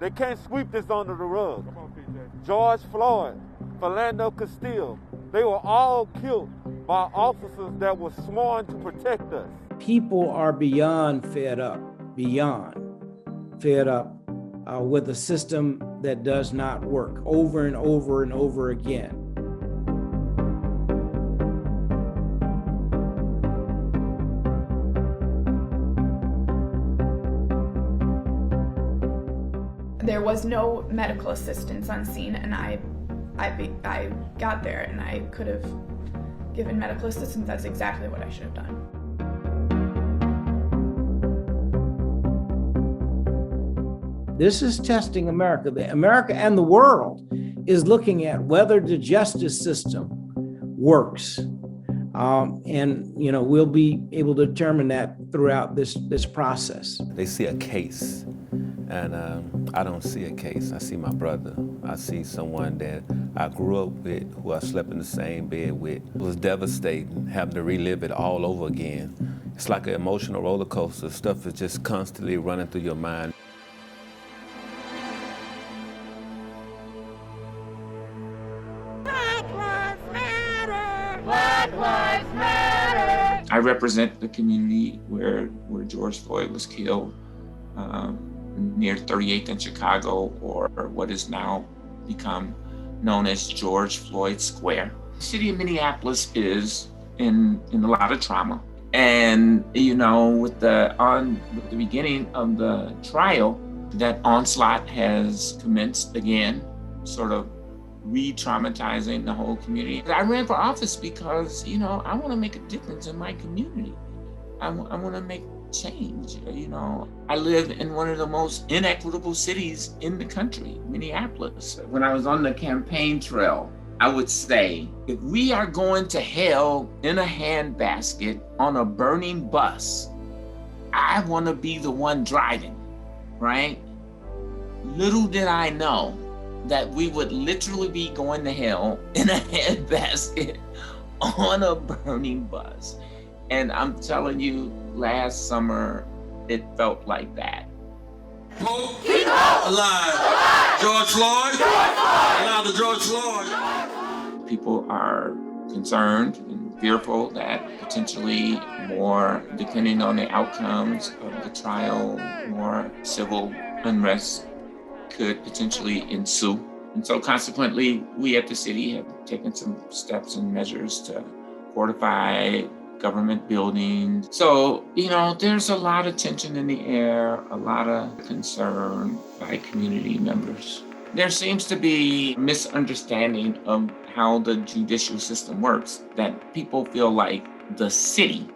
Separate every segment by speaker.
Speaker 1: They can't sweep this under the rug. George Floyd, Philando Castile, they were all killed by officers that were sworn to protect us.
Speaker 2: People are beyond fed up with a system that does not work over and over and over again.
Speaker 3: There was no medical assistance on scene, and I got there and I could have given medical assistance. That's exactly what I should have done.
Speaker 2: This is testing America. America and the world is looking at whether the justice system works. And we'll be able to determine that throughout this process.
Speaker 4: They see a case, and I don't see a case. I see my brother. I see someone that I grew up with, who I slept in the same bed with. It was devastating, having to relive it all over again. It's like an emotional roller coaster. Stuff is just constantly running through your mind.
Speaker 5: I represent the community where George Floyd was killed, near 38th and Chicago, or what is now become known as George Floyd Square. The city of Minneapolis is in a lot of trauma. And, with the beginning of the trial, that onslaught has commenced again, sort of re-traumatizing the whole community. I ran for office because, I want to make a difference in my community. I want to make change. I live in one of the most inequitable cities in the country, Minneapolis. When I was on the campaign trail, I would say, if we are going to hell in a handbasket on a burning bus, I want to be the one driving, right? Little did I know that we would literally be going to hell in a handbasket on a burning bus. And I'm telling you, last summer, it felt like that.
Speaker 6: Hope, keep hope alive. George Floyd, allow the George Floyd.
Speaker 5: People are concerned and fearful that potentially more, depending on the outcomes of the trial, more civil unrest could potentially ensue. And so consequently, we at the city have taken some steps and measures to fortify government buildings. So, there's a lot of tension in the air, a lot of concern by community members. There seems to be misunderstanding of how the judicial system works, that people feel like the city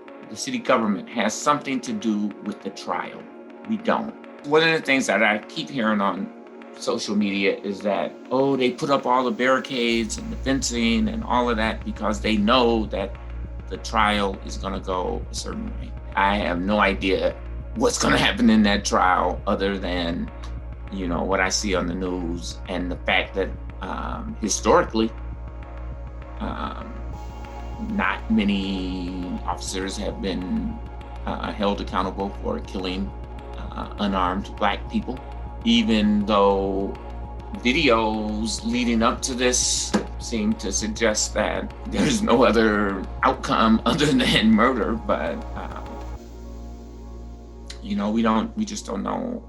Speaker 5: government has something to do with the trial. We don't. One of the things that I keep hearing on social media is that, they put up all the barricades and the fencing and all of that because they know that the trial is going to go a certain way. I have no idea what's going to happen in that trial other than, what I see on the news, and the fact that historically, not many officers have been held accountable for killing unarmed Black people, even though videos leading up to this seem to suggest that there's no other outcome other than murder. But, we just don't know.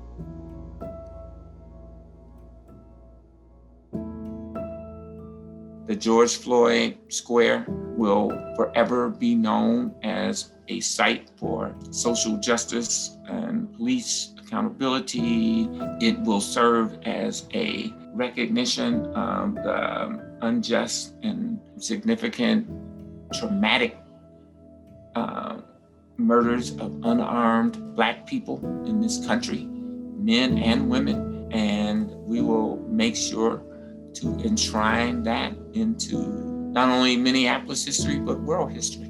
Speaker 5: The George Floyd Square will forever be known as a site for social justice and police accountability. It will serve as a recognition of the unjust and significant traumatic murders of unarmed Black people in this country, men and women. And we will make sure to enshrine that into not only Minneapolis history, but world history.